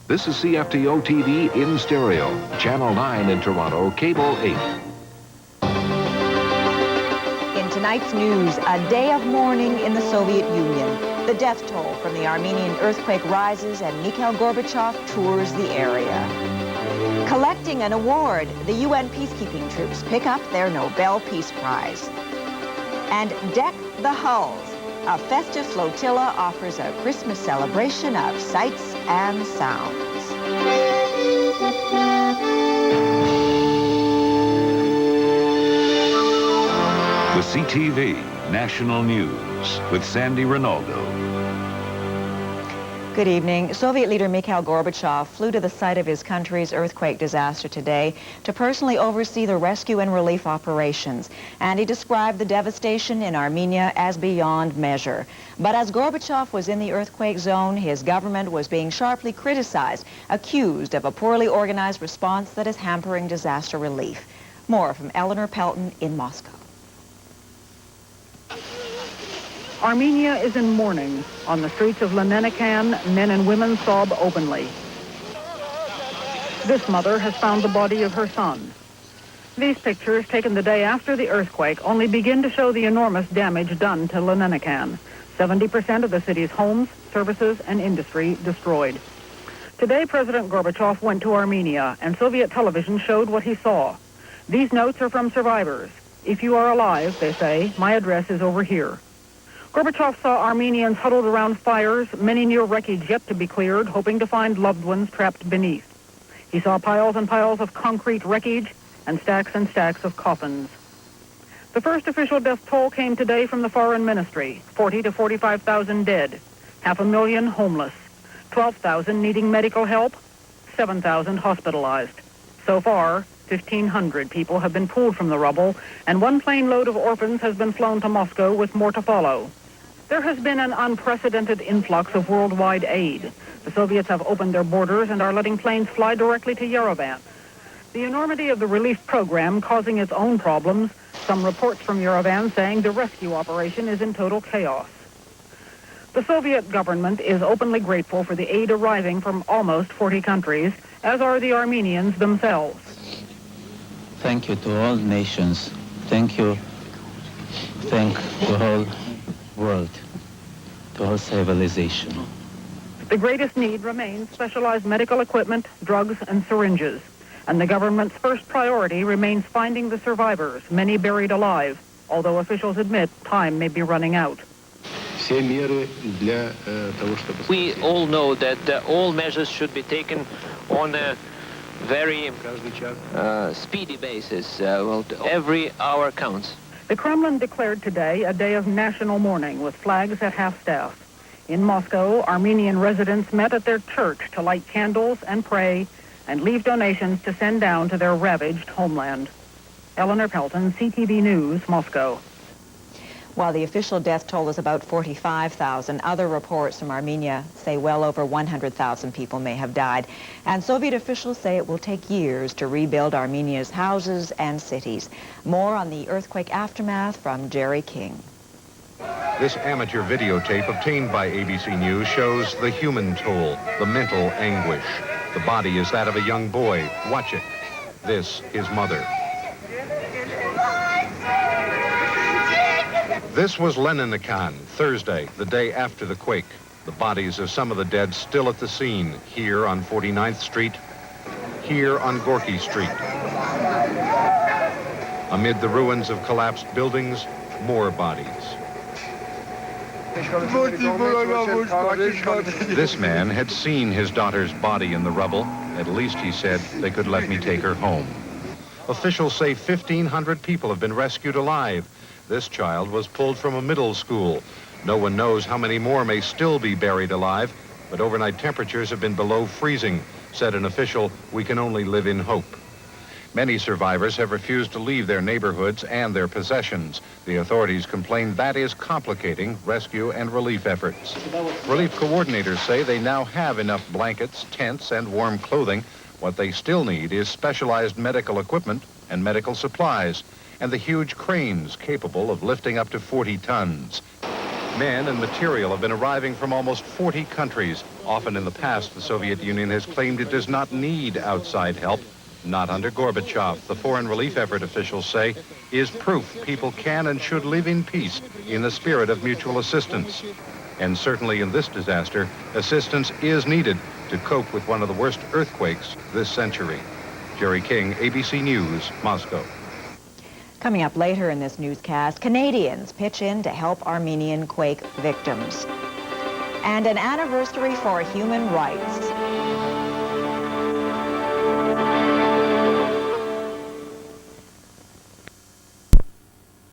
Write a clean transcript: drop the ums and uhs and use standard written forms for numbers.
This is CFTO TV in stereo, Channel 9 in Toronto, Cable 8. In tonight's news, a day of mourning in the Soviet Union. The death toll from the Armenian earthquake rises and Mikhail Gorbachev tours the area. Collecting an award, the UN peacekeeping troops pick up their Nobel Peace Prize. And Deck the Hulls. A festive flotilla offers a Christmas celebration of sights and sounds. The CTV National News with Sandy Ronaldo. Good evening. Soviet leader Mikhail Gorbachev flew to the site of his country's earthquake disaster today to personally oversee the rescue and relief operations. And he described the devastation in Armenia as beyond measure. But as Gorbachev was in the earthquake zone, his government was being sharply criticized, accused of a poorly organized response that is hampering disaster relief. More from Eleanor Pelton in Moscow. Armenia is in mourning. On the streets of Leninikan, men and women sob openly. This mother has found the body of her son. These pictures, taken the day after the earthquake, only begin to show the enormous damage done to Leninikan. 70% of the city's homes, services, and industry destroyed. Today, President Gorbachev went to Armenia, and Soviet television showed what he saw. These notes are from survivors. If you are alive, they say, my address is over here. Gorbachev saw Armenians huddled around fires, many near wreckage yet to be cleared, hoping to find loved ones trapped beneath. He saw piles and piles of concrete wreckage and stacks of coffins. The first official death toll came today from the Foreign Ministry, 40 to 45,000 dead, 500,000 homeless, 12,000 needing medical help, 7,000 hospitalized. So far, 1,500 people have been pulled from the rubble, and one plane load of orphans has been flown to Moscow with more to follow. There has been an unprecedented influx of worldwide aid. The Soviets have opened their borders and are letting planes fly directly to Yerevan. The enormity of the relief program causing its own problems, some reports from Yerevan saying the rescue operation is in total chaos. The Soviet government is openly grateful for the aid arriving from almost 40 countries, as are the Armenians themselves. Thank you to all nations. Thank you. Thank the whole world, the whole civilization. The greatest need remains specialized medical equipment, drugs, and syringes. And the government's first priority remains finding the survivors, many buried alive, although officials admit time may be running out. We all know that all measures should be taken on a very speedy basis. Every hour counts. The Kremlin declared today a day of national mourning with flags at half-staff. In Moscow, Armenian residents met at their church to light candles and pray and leave donations to send down to their ravaged homeland. Eleanor Pelton, CTV News, Moscow. While the official death toll is about 45,000, other reports from Armenia say well over 100,000 people may have died. And Soviet officials say it will take years to rebuild Armenia's houses and cities. More on the earthquake aftermath from Jerry King. This amateur videotape obtained by ABC News shows the human toll, the mental anguish. The body is that of a young boy. Watch it. This, his mother. This was Leninikan, Thursday, the day after the quake. The bodies of some of the dead still at the scene, here on 49th Street, here on Gorky Street. Amid the ruins of collapsed buildings, more bodies. This man had seen his daughter's body in the rubble. At least, he said, they could let me take her home. Officials say 1,500 people have been rescued alive. This child was pulled from a middle school. No one knows how many more may still be buried alive, but overnight temperatures have been below freezing. Said an official, we can only live in hope. Many survivors have refused to leave their neighborhoods and their possessions. The authorities complain that is complicating rescue and relief efforts. Relief coordinators say they now have enough blankets, tents, and warm clothing. What they still need is specialized medical equipment and medical supplies, and the huge cranes capable of lifting up to 40 tons. Men and material have been arriving from almost 40 countries. Often in the past, the Soviet Union has claimed it does not need outside help. Not under Gorbachev. The foreign relief effort, officials say, is proof people can and should live in peace in the spirit of mutual assistance. And certainly in this disaster, assistance is needed to cope with one of the worst earthquakes this century. Jerry King, ABC News, Moscow. Coming up later in this newscast, Canadians pitch in to help Armenian quake victims. And an anniversary for human rights.